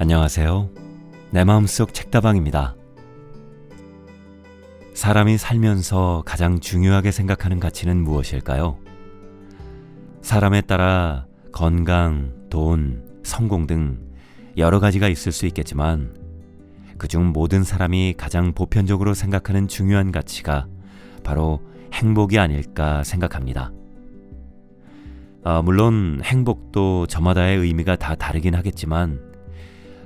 안녕하세요. 내 마음속 책다방입니다. 사람이 살면서 가장 중요하게 생각하는 가치는 무엇일까요? 사람에 따라 건강, 돈, 성공 등 여러 가지가 있을 수 있겠지만 그중 모든 사람이 가장 보편적으로 생각하는 중요한 가치가 바로 행복이 아닐까 생각합니다. 물론 행복도 저마다의 의미가 다 다르긴 하겠지만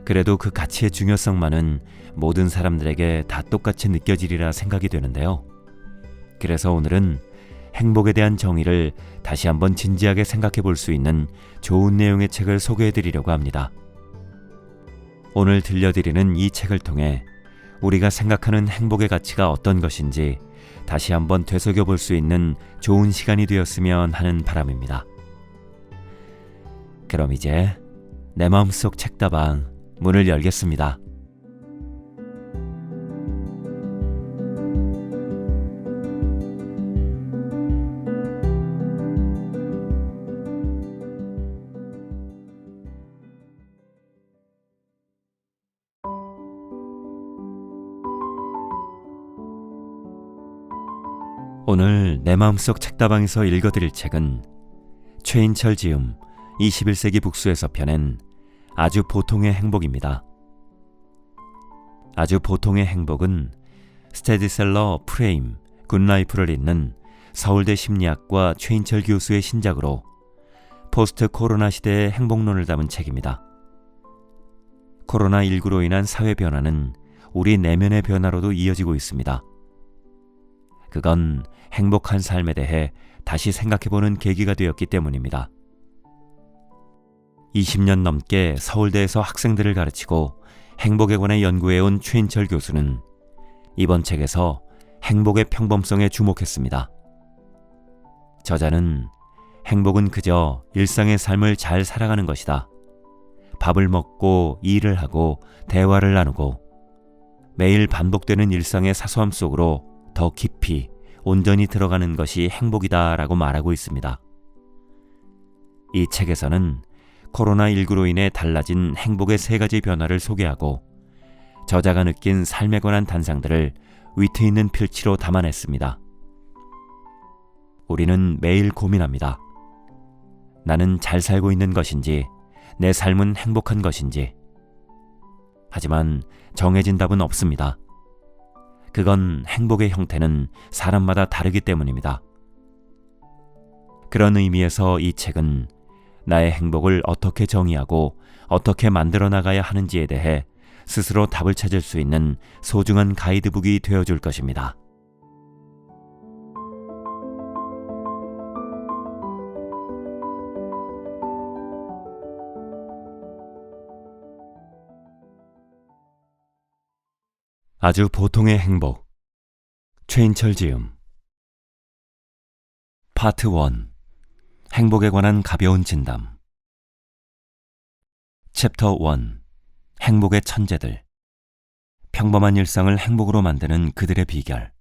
그래도 그 가치의 중요성만은 모든 사람들에게 다 똑같이 느껴지리라 생각이 되는데요. 그래서 오늘은 행복에 대한 정의를 다시 한번 진지하게 생각해 볼 수 있는 좋은 내용의 책을 소개해 드리려고 합니다. 오늘 들려드리는 이 책을 통해 우리가 생각하는 행복의 가치가 어떤 것인지 다시 한번 되새겨 볼 수 있는 좋은 시간이 되었으면 하는 바람입니다. 그럼 이제 내 마음속 책다방 문을 열겠습니다. 오늘 내 마음속 책다방에서 읽어드릴 책은 최인철 지음 21세기 북수에서 펴낸 아주 보통의 행복입니다. 아주 보통의 행복은 스테디셀러 프레임, 굿라이프를 잇는 서울대 심리학과 최인철 교수의 신작으로 포스트 코로나 시대의 행복론을 담은 책입니다. 코로나19로 인한 사회 변화는 우리 내면의 변화로도 이어지고 있습니다. 그건 행복한 삶에 대해 다시 생각해보는 계기가 되었기 때문입니다. 20년 넘게 서울대에서 학생들을 가르치고 행복에 관해 연구해온 최인철 교수는 이번 책에서 행복의 평범성에 주목했습니다. 저자는 행복은 그저 일상의 삶을 잘 살아가는 것이다. 밥을 먹고 일을 하고 대화를 나누고 매일 반복되는 일상의 사소함 속으로 더 깊이 온전히 들어가는 것이 행복이다 라고 말하고 있습니다. 이 책에서는 코로나19로 인해 달라진 행복의 3가지 변화를 소개하고 저자가 느낀 삶에 관한 단상들을 위트 있는 필치로 담아냈습니다. 우리는 매일 고민합니다. 나는 잘 살고 있는 것인지, 내 삶은 행복한 것인지. 하지만 정해진 답은 없습니다. 그건 행복의 형태는 사람마다 다르기 때문입니다. 그런 의미에서 이 책은 나의 행복을 어떻게 정의하고 어떻게 만들어 나가야 하는지에 대해 스스로 답을 찾을 수 있는 소중한 가이드북이 되어줄 것입니다. 아주 보통의 행복. 최인철 지음. 파트 1. 행복에 관한 가벼운 진담. 챕터 1. 행복의 천재들. 평범한 일상을 행복으로 만드는 그들의 비결.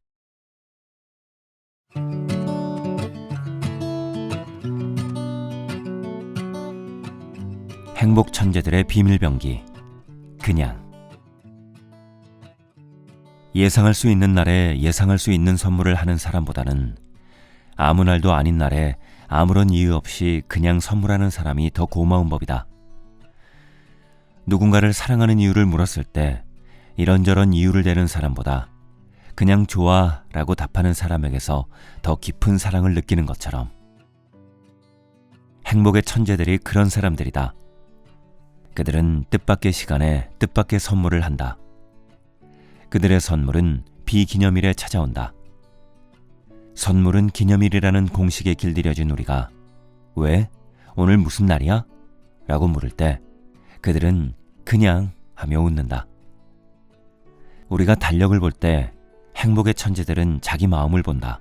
행복 천재들의 비밀병기. 그냥. 예상할 수 있는 날에 예상할 수 있는 선물을 하는 사람보다는 아무 날도 아닌 날에 아무런 이유 없이 그냥 선물하는 사람이 더 고마운 법이다. 누군가를 사랑하는 이유를 물었을 때 이런저런 이유를 대는 사람보다 그냥 좋아 라고 답하는 사람에게서 더 깊은 사랑을 느끼는 것처럼 행복의 천재들이 그런 사람들이다. 그들은 뜻밖의 시간에 뜻밖의 선물을 한다. 그들의 선물은 비기념일에 찾아온다. 선물은 기념일이라는 공식에 길들여진 우리가 왜? 오늘 무슨 날이야? 라고 물을 때 그들은 그냥 하며 웃는다. 우리가 달력을 볼 때 행복의 천재들은 자기 마음을 본다.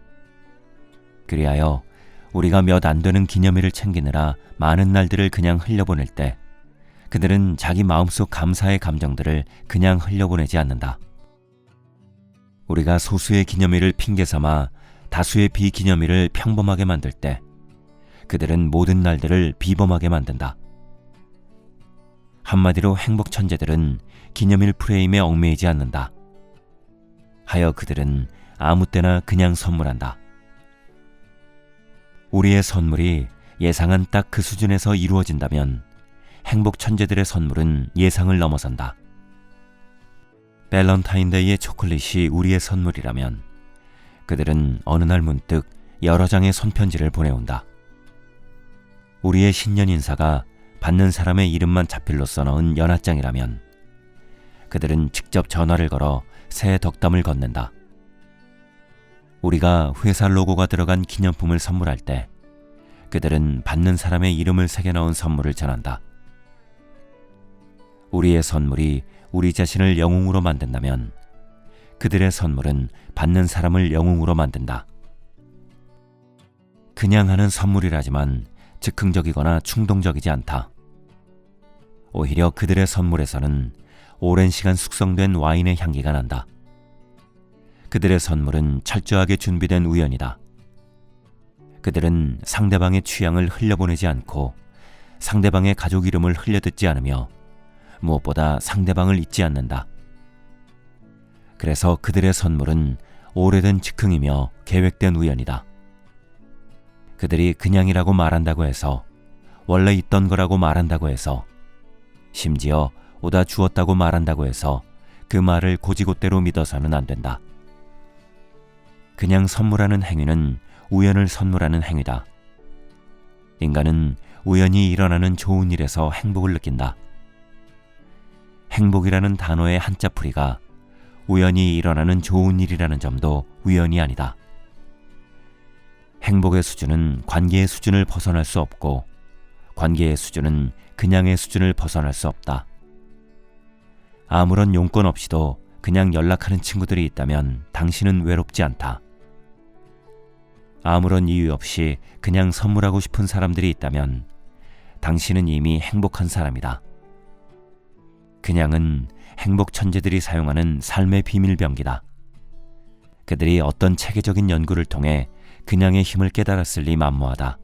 그리하여 우리가 몇 안 되는 기념일을 챙기느라 많은 날들을 그냥 흘려보낼 때 그들은 자기 마음속 감사의 감정들을 그냥 흘려보내지 않는다. 우리가 소수의 기념일을 핑계삼아 다수의 비기념일을 평범하게 만들 때 그들은 모든 날들을 비범하게 만든다. 한마디로 행복 천재들은 기념일 프레임에 얽매이지 않는다. 하여 그들은 아무 때나 그냥 선물한다. 우리의 선물이 예상한 딱 그 수준에서 이루어진다면 행복 천재들의 선물은 예상을 넘어선다. 밸런타인데이의 초콜릿이 우리의 선물이라면 그들은 어느 날 문득 여러 장의 손편지를 보내온다. 우리의 신년 인사가 받는 사람의 이름만 자필로 써넣은 연하장이라면 그들은 직접 전화를 걸어 새해 덕담을 건넨다. 우리가 회사 로고가 들어간 기념품을 선물할 때 그들은 받는 사람의 이름을 새겨넣은 선물을 전한다. 우리의 선물이 우리 자신을 영웅으로 만든다면 그들의 선물은 받는 사람을 영웅으로 만든다. 그냥 하는 선물이라지만 즉흥적이거나 충동적이지 않다. 오히려 그들의 선물에서는 오랜 시간 숙성된 와인의 향기가 난다. 그들의 선물은 철저하게 준비된 우연이다. 그들은 상대방의 취향을 흘려보내지 않고 상대방의 가족 이름을 흘려듣지 않으며 무엇보다 상대방을 잊지 않는다. 그래서 그들의 선물은 오래된 즉흥이며 계획된 우연이다. 그들이 그냥이라고 말한다고 해서, 원래 있던 거라고 말한다고 해서, 심지어 오다 주었다고 말한다고 해서 그 말을 곧이곧대로 믿어서는 안 된다. 그냥 선물하는 행위는 우연을 선물하는 행위다. 인간은 우연히 일어나는 좋은 일에서 행복을 느낀다. 행복이라는 단어의 한자풀이가 우연히 일어나는 좋은 일이라는 점도 우연이 아니다. 행복의 수준은 관계의 수준을 벗어날 수 없고 관계의 수준은 그냥의 수준을 벗어날 수 없다. 아무런 용건 없이도 그냥 연락하는 친구들이 있다면 당신은 외롭지 않다. 아무런 이유 없이 그냥 선물하고 싶은 사람들이 있다면 당신은 이미 행복한 사람이다. 그냥은 행복 천재들이 사용하는 삶의 비밀병기다. 그들이 어떤 체계적인 연구를 통해 그냥의 힘을 깨달았을 리 만무하다.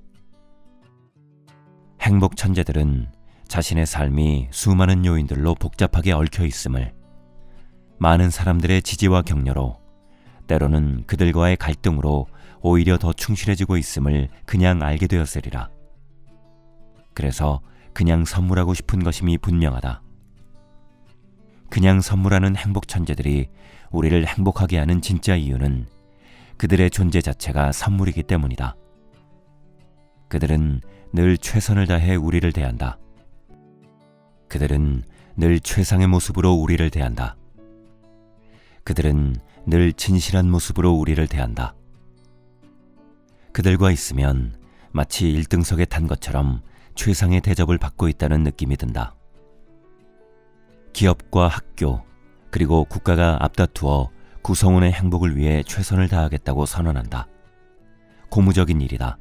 행복 천재들은 자신의 삶이 수많은 요인들로 복잡하게 얽혀 있음을, 많은 사람들의 지지와 격려로, 때로는 그들과의 갈등으로 오히려 더 충실해지고 있음을 그냥 알게 되었으리라. 그래서 그냥 선물하고 싶은 것임이 분명하다. 그냥 선물하는 행복 천재들이 우리를 행복하게 하는 진짜 이유는 그들의 존재 자체가 선물이기 때문이다. 그들은 늘 최선을 다해 우리를 대한다. 그들은 늘 최상의 모습으로 우리를 대한다. 그들은 늘 진실한 모습으로 우리를 대한다. 그들과 있으면 마치 1등석에 탄 것처럼 최상의 대접을 받고 있다는 느낌이 든다. 기업과 학교, 그리고 국가가 앞다투어 구성원의 행복을 위해 최선을 다하겠다고 선언한다. 고무적인 일이다.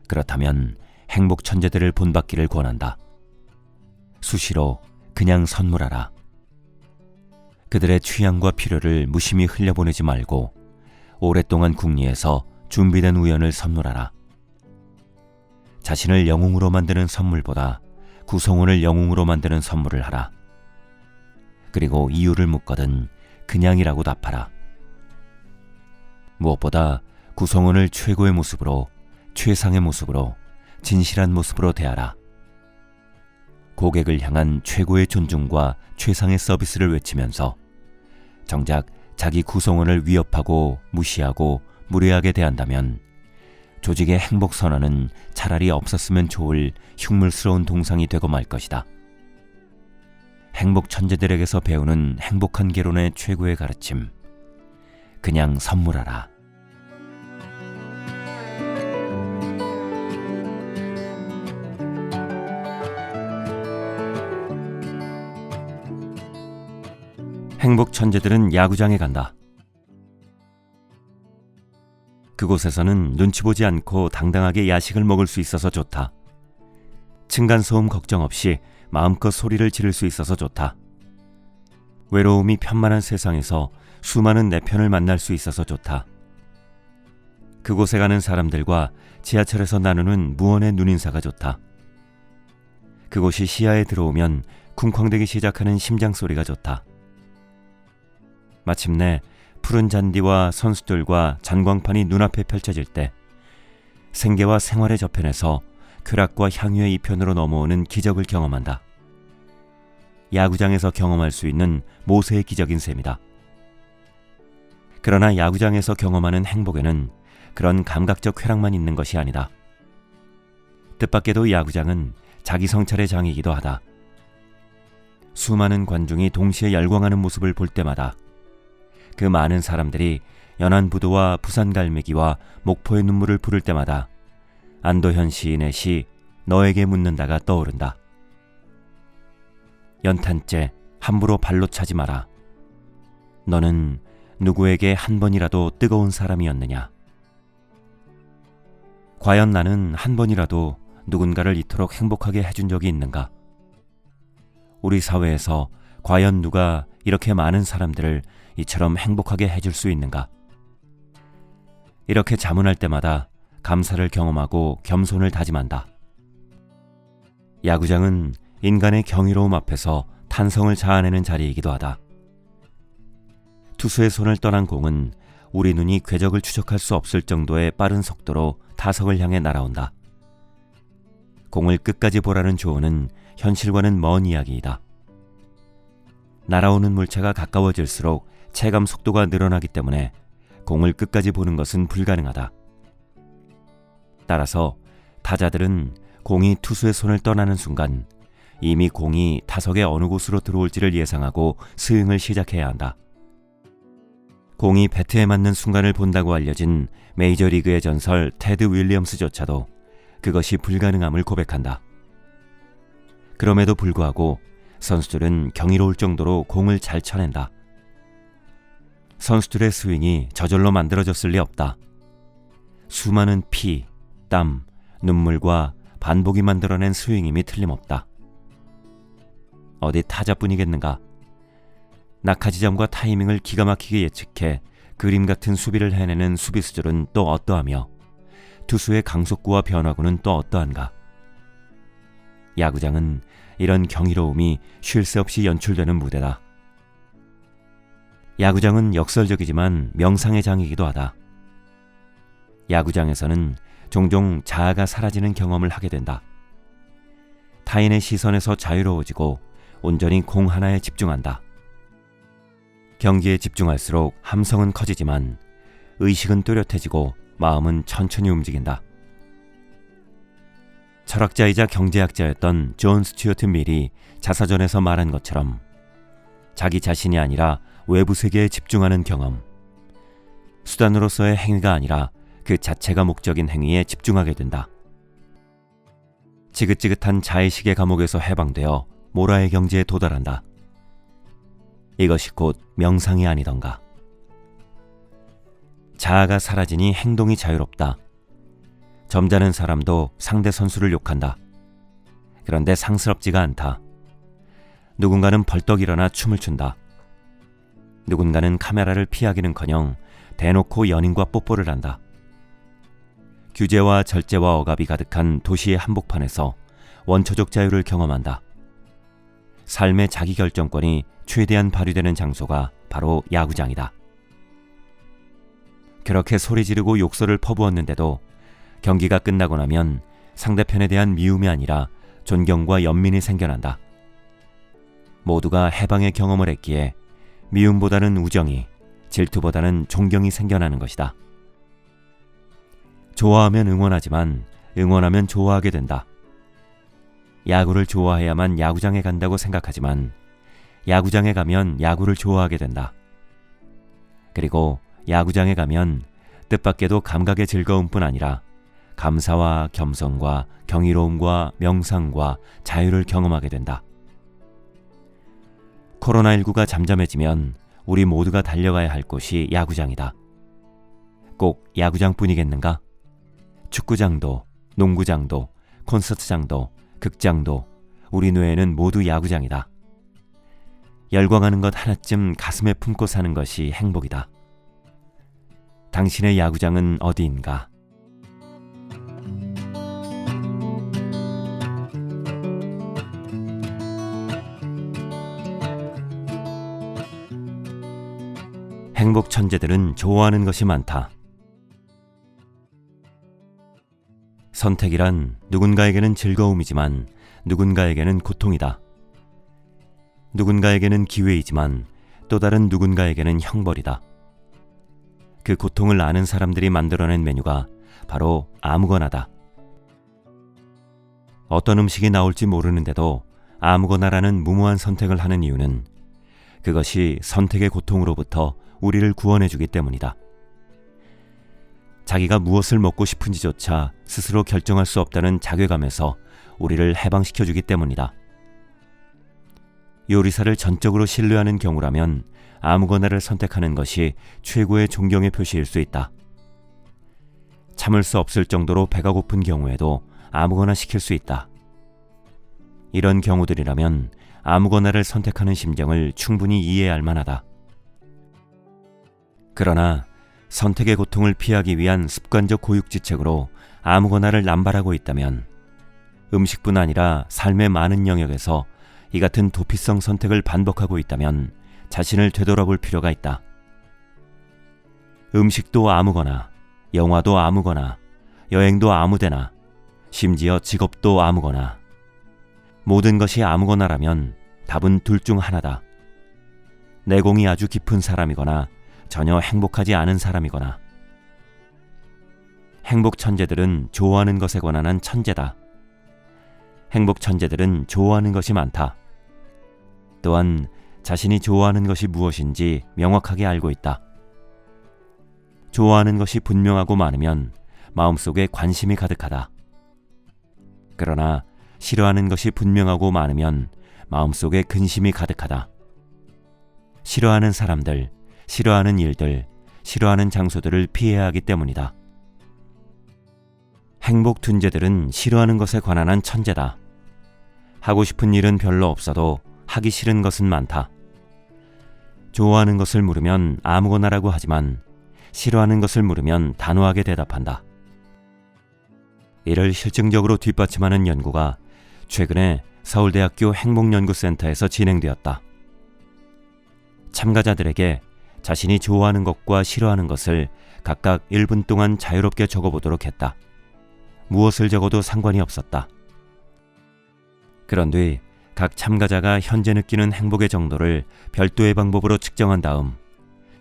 그렇다면 행복 천재들을 본받기를 권한다. 수시로 그냥 선물하라. 그들의 취향과 필요를 무심히 흘려보내지 말고 오랫동안 궁리해서 준비된 우연을 선물하라. 자신을 영웅으로 만드는 선물보다 구성원을 영웅으로 만드는 선물을 하라. 그리고 이유를 묻거든 그냥이라고 답하라. 무엇보다 구성원을 최고의 모습으로, 최상의 모습으로, 진실한 모습으로 대하라. 고객을 향한 최고의 존중과 최상의 서비스를 외치면서 정작 자기 구성원을 위협하고 무시하고 무례하게 대한다면 조직의 행복 선언은 차라리 없었으면 좋을 흉물스러운 동상이 되고 말 것이다. 행복 천재들에게서 배우는 행복한 개론의 최고의 가르침, 그냥 선물하라. 행복 천재들은 야구장에 간다. 그곳에서는 눈치 보지 않고 당당하게 야식을 먹을 수 있어서 좋다. 층간소음 걱정 없이 마음껏 소리를 지를 수 있어서 좋다. 외로움이 편만한 세상에서 수많은 내 편을 만날 수 있어서 좋다. 그곳에 가는 사람들과 지하철에서 나누는 무언의 눈인사가 좋다. 그곳이 시야에 들어오면 쿵쾅대기 시작하는 심장 소리가 좋다. 마침내 푸른 잔디와 선수들과 전광판이 눈앞에 펼쳐질 때 생계와 생활의 저편에서 쾌락과 향유의 이편으로 넘어오는 기적을 경험한다. 야구장에서 경험할 수 있는 모세의 기적인 셈이다. 그러나 야구장에서 경험하는 행복에는 그런 감각적 쾌락만 있는 것이 아니다. 뜻밖에도 야구장은 자기 성찰의 장이기도 하다. 수많은 관중이 동시에 열광하는 모습을 볼 때마다 그 많은 사람들이 연안부두와 부산갈매기와 목포의 눈물을 부를 때마다 안도현 시인의 시 너에게 묻는다가 떠오른다. 연탄재 함부로 발로 차지 마라. 너는 누구에게 한 번이라도 뜨거운 사람이었느냐? 과연 나는 한 번이라도 누군가를 이토록 행복하게 해준 적이 있는가? 우리 사회에서 과연 누가 이렇게 많은 사람들을 이처럼 행복하게 해줄 수 있는가? 이렇게 자문할 때마다 감사를 경험하고 겸손을 다짐한다. 야구장은 인간의 경이로움 앞에서 탄성을 자아내는 자리이기도 하다. 투수의 손을 떠난 공은 우리 눈이 궤적을 추적할 수 없을 정도의 빠른 속도로 타석을 향해 날아온다. 공을 끝까지 보라는 조언은 현실과는 먼 이야기이다. 날아오는 물체가 가까워질수록 체감 속도가 늘어나기 때문에 공을 끝까지 보는 것은 불가능하다. 따라서 타자들은 공이 투수의 손을 떠나는 순간 이미 공이 타석의 어느 곳으로 들어올지를 예상하고 스윙을 시작해야 한다. 공이 배트에 맞는 순간을 본다고 알려진 메이저리그의 전설 테드 윌리엄스조차도 그것이 불가능함을 고백한다. 그럼에도 불구하고 선수들은 경이로울 정도로 공을 잘 쳐낸다. 선수들의 스윙이 저절로 만들어졌을 리 없다. 수많은 피, 땀, 눈물과 반복이 만들어낸 스윙임이 틀림없다. 어디 타자뿐이겠는가? 낙하지점과 타이밍을 기가 막히게 예측해 그림 같은 수비를 해내는 수비수들은 또 어떠하며 투수의 강속구와 변화구는 또 어떠한가? 야구장은 이런 경이로움이 쉴 새 없이 연출되는 무대다. 야구장은 역설적이지만 명상의 장이기도 하다. 야구장에서는 종종 자아가 사라지는 경험을 하게 된다. 타인의 시선에서 자유로워지고 온전히 공 하나에 집중한다. 경기에 집중할수록 함성은 커지지만 의식은 또렷해지고 마음은 천천히 움직인다. 철학자이자 경제학자였던 존 스튜어트 밀이 자서전에서 말한 것처럼 자기 자신이 아니라 외부 세계에 집중하는 경험, 수단으로서의 행위가 아니라 그 자체가 목적인 행위에 집중하게 된다. 지긋지긋한 자의식의 감옥에서 해방되어 모라의 경지에 도달한다. 이것이 곧 명상이 아니던가. 자아가 사라지니 행동이 자유롭다. 점잖은 사람도 상대 선수를 욕한다. 그런데 상스럽지가 않다. 누군가는 벌떡 일어나 춤을 춘다. 누군가는 카메라를 피하기는커녕 대놓고 연인과 뽀뽀를 한다. 규제와 절제와 억압이 가득한 도시의 한복판에서 원초적 자유를 경험한다. 삶의 자기결정권이 최대한 발휘되는 장소가 바로 야구장이다. 그렇게 소리 지르고 욕설을 퍼부었는데도 경기가 끝나고 나면 상대편에 대한 미움이 아니라 존경과 연민이 생겨난다. 모두가 해방의 경험을 했기에 미움보다는 우정이, 질투보다는 존경이 생겨나는 것이다. 좋아하면 응원하지만 응원하면 좋아하게 된다. 야구를 좋아해야만 야구장에 간다고 생각하지만 야구장에 가면 야구를 좋아하게 된다. 그리고 야구장에 가면 뜻밖에도 감각의 즐거움뿐 아니라 감사와 겸손과 경이로움과 명상과 자유를 경험하게 된다. 코로나19가 잠잠해지면 우리 모두가 달려가야 할 곳이 야구장이다. 꼭 야구장뿐이겠는가? 축구장도, 농구장도, 콘서트장도, 극장도 우리 뇌에는 모두 야구장이다. 열광하는 것 하나쯤 가슴에 품고 사는 것이 행복이다. 당신의 야구장은 어디인가? 행복 천재들은 좋아하는 것이 많다. 선택이란 누군가에게는 즐거움이지만 누군가에게는 고통이다. 누군가에게는 기회이지만 또 다른 누군가에게는 형벌이다. 그 고통을 아는 사람들이 만들어낸 메뉴가 바로 아무거나다. 어떤 음식이 나올지 모르는데도 아무거나라는 무모한 선택을 하는 이유는 그것이 선택의 고통으로부터 우리를 구원해주기 때문이다. 자기가 무엇을 먹고 싶은지조차 스스로 결정할 수 없다는 자괴감에서 우리를 해방시켜주기 때문이다. 요리사를 전적으로 신뢰하는 경우라면 아무거나를 선택하는 것이 최고의 존경의 표시일 수 있다. 참을 수 없을 정도로 배가 고픈 경우에도 아무거나 시킬 수 있다. 이런 경우들이라면 아무거나를 선택하는 심정을 충분히 이해할 만하다. 그러나 선택의 고통을 피하기 위한 습관적 고육지책으로 아무거나를 남발하고 있다면 음식뿐 아니라 삶의 많은 영역에서 이 같은 도피성 선택을 반복하고 있다면 자신을 되돌아볼 필요가 있다. 음식도 아무거나, 영화도 아무거나, 여행도 아무데나, 심지어 직업도 아무거나. 모든 것이 아무거나라면 답은 둘 중 하나다. 내공이 아주 깊은 사람이거나 전혀 행복하지 않은 사람이거나. 행복 천재들은 좋아하는 것에 관한 천재다. 행복 천재들은 좋아하는 것이 많다. 또한 자신이 좋아하는 것이 무엇인지 명확하게 알고 있다. 좋아하는 것이 분명하고 많으면 마음속에 관심이 가득하다. 그러나 싫어하는 것이 분명하고 많으면 마음속에 근심이 가득하다. 싫어하는 사람들, 싫어하는 일들, 싫어하는 장소들을 피해야 하기 때문이다. 행복 둔재들은 싫어하는 것에 관한 천재다. 하고 싶은 일은 별로 없어도 하기 싫은 것은 많다. 좋아하는 것을 물으면 아무거나라고 하지만 싫어하는 것을 물으면 단호하게 대답한다. 이를 실증적으로 뒷받침하는 연구가 최근에 서울대학교 행복연구센터에서 진행되었다. 참가자들에게 자신이 좋아하는 것과 싫어하는 것을 각각 1분 동안 자유롭게 적어보도록 했다. 무엇을 적어도 상관이 없었다. 그런 뒤 각 참가자가 현재 느끼는 행복의 정도를 별도의 방법으로 측정한 다음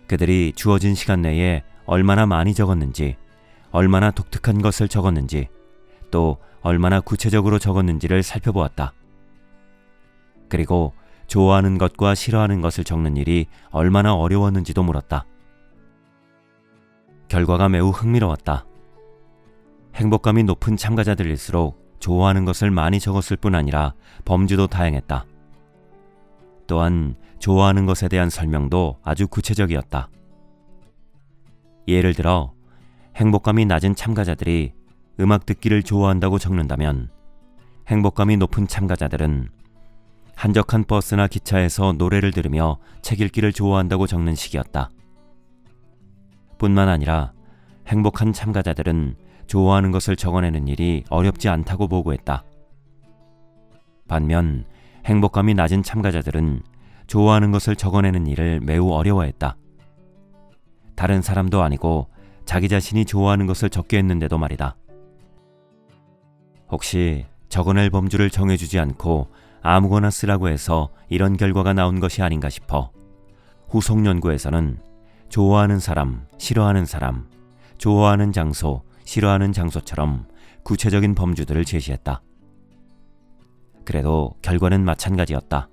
그들이 주어진 시간 내에 얼마나 많이 적었는지, 얼마나 독특한 것을 적었는지, 또 얼마나 구체적으로 적었는지를 살펴보았다. 그리고 좋아하는 것과 싫어하는 것을 적는 일이 얼마나 어려웠는지도 물었다. 결과가 매우 흥미로웠다. 행복감이 높은 참가자들일수록 좋아하는 것을 많이 적었을 뿐 아니라 범주도 다양했다. 또한 좋아하는 것에 대한 설명도 아주 구체적이었다. 예를 들어 행복감이 낮은 참가자들이 음악 듣기를 좋아한다고 적는다면 행복감이 높은 참가자들은 한적한 버스나 기차에서 노래를 들으며 책 읽기를 좋아한다고 적는 식이었다. 뿐만 아니라 행복한 참가자들은 좋아하는 것을 적어내는 일이 어렵지 않다고 보고했다. 반면 행복감이 낮은 참가자들은 좋아하는 것을 적어내는 일을 매우 어려워했다. 다른 사람도 아니고 자기 자신이 좋아하는 것을 적게 했는데도 말이다. 혹시 적어낼 범주를 정해주지 않고 아무거나 쓰라고 해서 이런 결과가 나온 것이 아닌가 싶어 후속 연구에서는 좋아하는 사람, 싫어하는 사람, 좋아하는 장소, 싫어하는 장소처럼 구체적인 범주들을 제시했다. 그래도 결과는 마찬가지였다.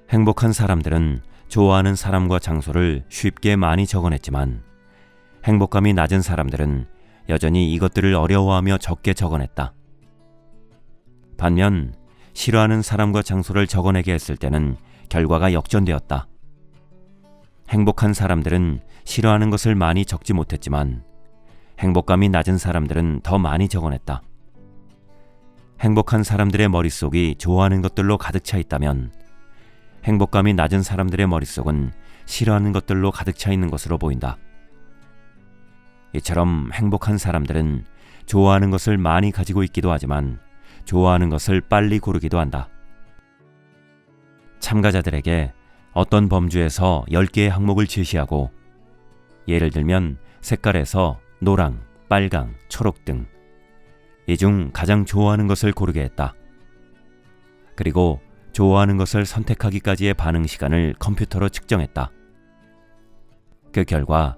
행복한 사람들은 좋아하는 사람과 장소를 쉽게 많이 적어냈지만 행복감이 낮은 사람들은 여전히 이것들을 어려워하며 적게 적어냈다. 반면 싫어하는 사람과 장소를 적어내게 했을 때는 결과가 역전되었다. 행복한 사람들은 싫어하는 것을 많이 적지 못했지만 행복감이 낮은 사람들은 더 많이 적어냈다. 행복한 사람들의 머릿속이 좋아하는 것들로 가득 차 있다면 행복감이 낮은 사람들의 머릿속은 싫어하는 것들로 가득 차 있는 것으로 보인다. 이처럼 행복한 사람들은 좋아하는 것을 많이 가지고 있기도 하지만 좋아하는 것을 빨리 고르기도 한다. 참가자들에게 어떤 범주에서 10개의 항목을 제시하고 예를 들면 색깔에서 노랑, 빨강, 초록 등 이 중 가장 좋아하는 것을 고르게 했다. 그리고 좋아하는 것을 선택하기까지의 반응 시간을 컴퓨터로 측정했다. 그 결과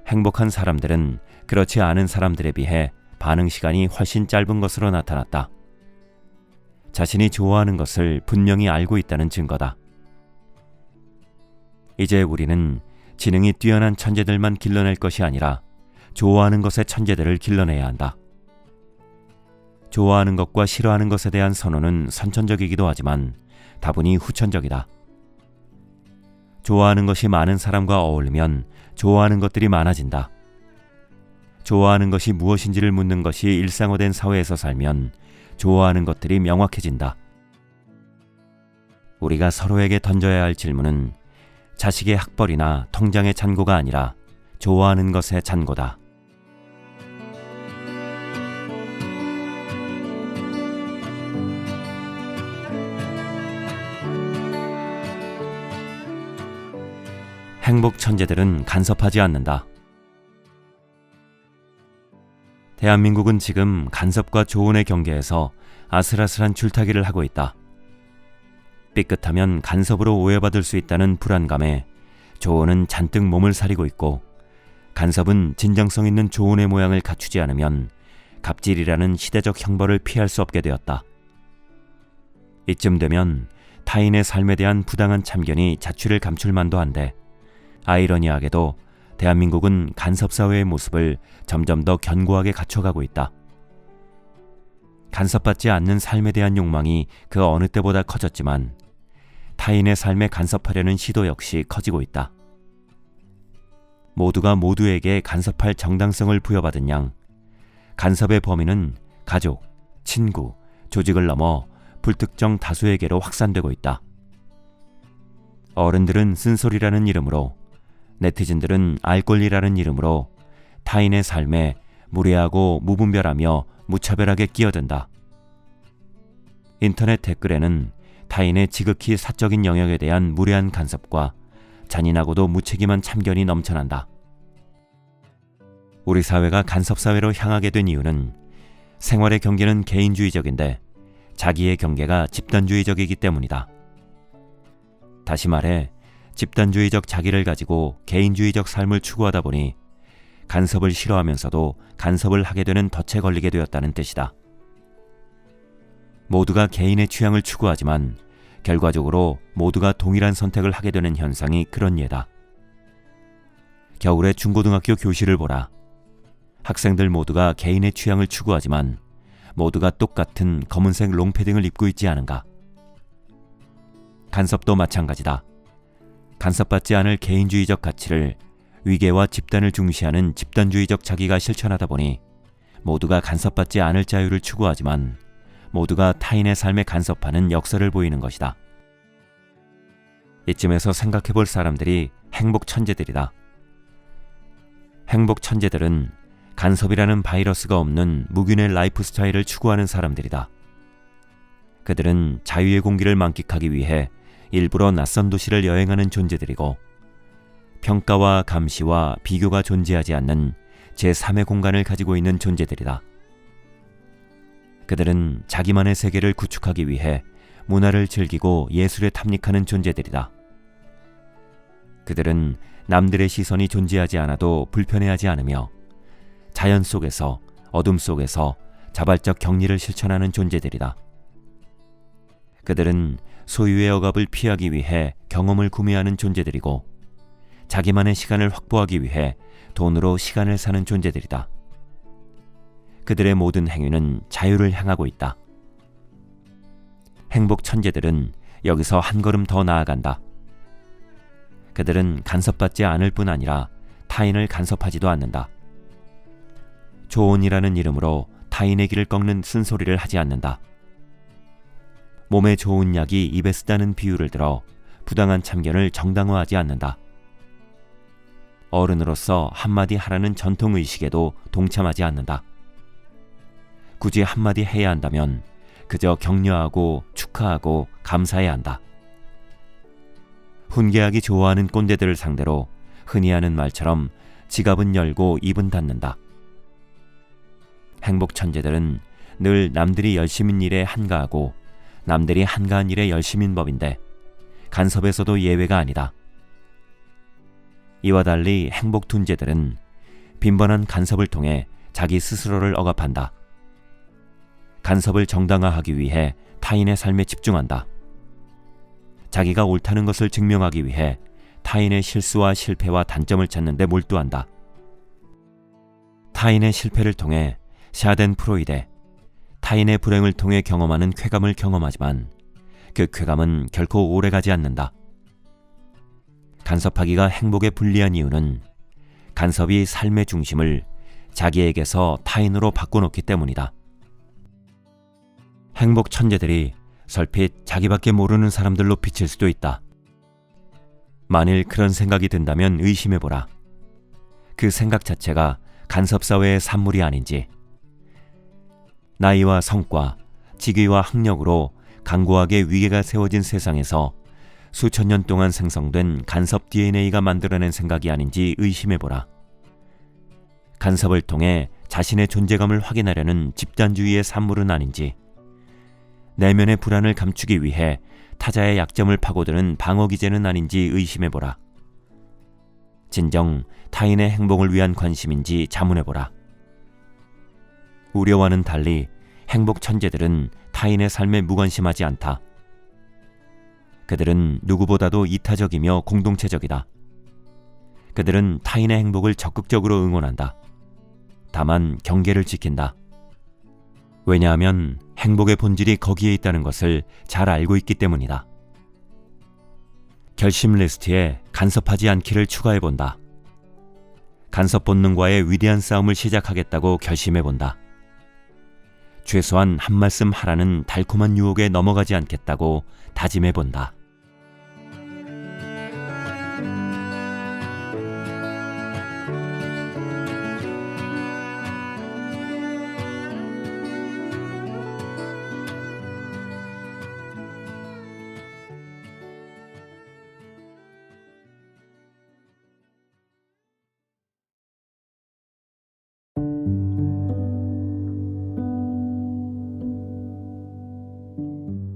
행복한 사람들은 그렇지 않은 사람들에 비해 반응 시간이 훨씬 짧은 것으로 나타났다. 자신이 좋아하는 것을 분명히 알고 있다는 증거다. 이제 우리는 지능이 뛰어난 천재들만 길러낼 것이 아니라 좋아하는 것의 천재들을 길러내야 한다. 좋아하는 것과 싫어하는 것에 대한 선호는 선천적이기도 하지만 다분히 후천적이다. 좋아하는 것이 많은 사람과 어울리면 좋아하는 것들이 많아진다. 좋아하는 것이 무엇인지를 묻는 것이 일상화된 사회에서 살면 좋아하는 것들이 명확해진다. 우리가 서로에게 던져야 할 질문은 자식의 학벌이나 통장의 잔고가 아니라 좋아하는 것의 잔고다. 행복 천재들은 간섭하지 않는다. 대한민국은 지금 간섭과 조언의 경계에서 아슬아슬한 줄타기를 하고 있다. 삐끗하면 간섭으로 오해받을 수 있다는 불안감에 조언은 잔뜩 몸을 사리고 있고, 간섭은 진정성 있는 조언의 모양을 갖추지 않으면 갑질이라는 시대적 형벌을 피할 수 없게 되었다. 이쯤 되면 타인의 삶에 대한 부당한 참견이 자취를 감출 만도 한데, 아이러니하게도 대한민국은 간섭사회의 모습을 점점 더 견고하게 갖춰가고 있다. 간섭받지 않는 삶에 대한 욕망이 그 어느 때보다 커졌지만 타인의 삶에 간섭하려는 시도 역시 커지고 있다. 모두가 모두에게 간섭할 정당성을 부여받은 양, 간섭의 범위는 가족, 친구, 조직을 넘어 불특정 다수에게로 확산되고 있다. 어른들은 쓴소리라는 이름으로, 네티즌들은 알 권리라는 이름으로 타인의 삶에 무례하고 무분별하며 무차별하게 끼어든다. 인터넷 댓글에는 타인의 지극히 사적인 영역에 대한 무례한 간섭과 잔인하고도 무책임한 참견이 넘쳐난다. 우리 사회가 간섭사회로 향하게 된 이유는 생활의 경계는 개인주의적인데 자기의 경계가 집단주의적이기 때문이다. 다시 말해 집단주의적 자기를 가지고 개인주의적 삶을 추구하다 보니 간섭을 싫어하면서도 간섭을 하게 되는 덫에 걸리게 되었다는 뜻이다. 모두가 개인의 취향을 추구하지만 결과적으로 모두가 동일한 선택을 하게 되는 현상이 그런 예다. 겨울에 중고등학교 교실을 보라. 학생들 모두가 개인의 취향을 추구하지만 모두가 똑같은 검은색 롱패딩을 입고 있지 않은가? 간섭도 마찬가지다. 간섭받지 않을 개인주의적 가치를 위계와 집단을 중시하는 집단주의적 자기가 실천하다 보니 모두가 간섭받지 않을 자유를 추구하지만 모두가 타인의 삶에 간섭하는 역사를 보이는 것이다. 이쯤에서 생각해볼 사람들이 행복 천재들이다. 행복 천재들은 간섭이라는 바이러스가 없는 무균의 라이프 스타일을 추구하는 사람들이다. 그들은 자유의 공기를 만끽하기 위해 일부러 낯선 도시를 여행하는 존재들이고, 평가와 감시와 비교가 존재하지 않는 제3의 공간을 가지고 있는 존재들이다. 그들은 자기만의 세계를 구축하기 위해 문화를 즐기고 예술에 탐닉하는 존재들이다. 그들은 남들의 시선이 존재하지 않아도 불편해하지 않으며 자연 속에서, 어둠 속에서 자발적 격리를 실천하는 존재들이다. 그들은 소유의 억압을 피하기 위해 경험을 구매하는 존재들이고, 자기만의 시간을 확보하기 위해 돈으로 시간을 사는 존재들이다. 그들의 모든 행위는 자유를 향하고 있다. 행복 천재들은 여기서 한 걸음 더 나아간다. 그들은 간섭받지 않을 뿐 아니라 타인을 간섭하지도 않는다. 조언이라는 이름으로 타인의 길을 꺾는 쓴소리를 하지 않는다. 몸에 좋은 약이 입에 쓰다는 비유를 들어 부당한 참견을 정당화하지 않는다. 어른으로서 한마디 하라는 전통의식에도 동참하지 않는다. 굳이 한마디 해야 한다면 그저 격려하고 축하하고 감사해야 한다. 훈계하기 좋아하는 꼰대들을 상대로 흔히 하는 말처럼 지갑은 열고 입은 닫는다. 행복 천재들은 늘 남들이 열심인 일에 한가하고 남들이 한가한 일에 열심인 법인데 간섭에서도 예외가 아니다. 이와 달리 행복 둔재들은 빈번한 간섭을 통해 자기 스스로를 억압한다. 간섭을 정당화하기 위해 타인의 삶에 집중한다. 자기가 옳다는 것을 증명하기 위해 타인의 실수와 실패와 단점을 찾는 데 몰두한다. 타인의 실패를 통해 샤덴프로이데, 타인의 불행을 통해 경험하는 쾌감을 경험하지만 그 쾌감은 결코 오래가지 않는다. 간섭하기가 행복에 불리한 이유는 간섭이 삶의 중심을 자기에게서 타인으로 바꿔놓기 때문이다. 행복 천재들이 설핏 자기밖에 모르는 사람들로 비칠 수도 있다. 만일 그런 생각이 든다면 의심해보라. 그 생각 자체가 간섭사회의 산물이 아닌지. 나이와 성과, 직위와 학력으로 강고하게 위계가 세워진 세상에서 수천 년 동안 생성된 간섭 DNA가 만들어낸 생각이 아닌지 의심해보라. 간섭을 통해 자신의 존재감을 확인하려는 집단주의의 산물은 아닌지, 내면의 불안을 감추기 위해 타자의 약점을 파고드는 방어기제는 아닌지 의심해보라. 진정 타인의 행복을 위한 관심인지 자문해보라. 우려와는 달리 행복 천재들은 타인의 삶에 무관심하지 않다. 그들은 누구보다도 이타적이며 공동체적이다. 그들은 타인의 행복을 적극적으로 응원한다. 다만 경계를 지킨다. 왜냐하면 행복의 본질이 거기에 있다는 것을 잘 알고 있기 때문이다. 결심 리스트에 간섭하지 않기를 추가해본다. 간섭 본능과의 위대한 싸움을 시작하겠다고 결심해본다. 최소한 한 말씀 하라는 달콤한 유혹에 넘어가지 않겠다고 다짐해본다.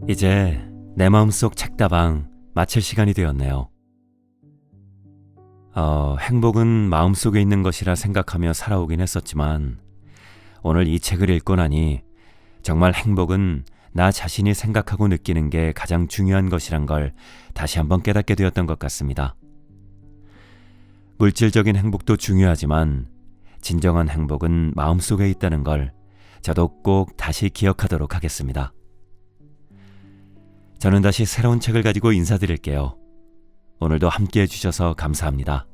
이제 내 마음속 책다방 마칠 시간이 되었네요. 행복은 마음속에 있는 것이라 생각하며 살아오긴 했었지만 오늘 이 책을 읽고 나니 정말 행복은 나 자신이 생각하고 느끼는 게 가장 중요한 것이란 걸 다시 한번 깨닫게 되었던 것 같습니다. 물질적인 행복도 중요하지만 진정한 행복은 마음속에 있다는 걸 저도 꼭 다시 기억하도록 하겠습니다. 저는 다시 새로운 책을 가지고 인사드릴게요. 오늘도 함께해 주셔서 감사합니다.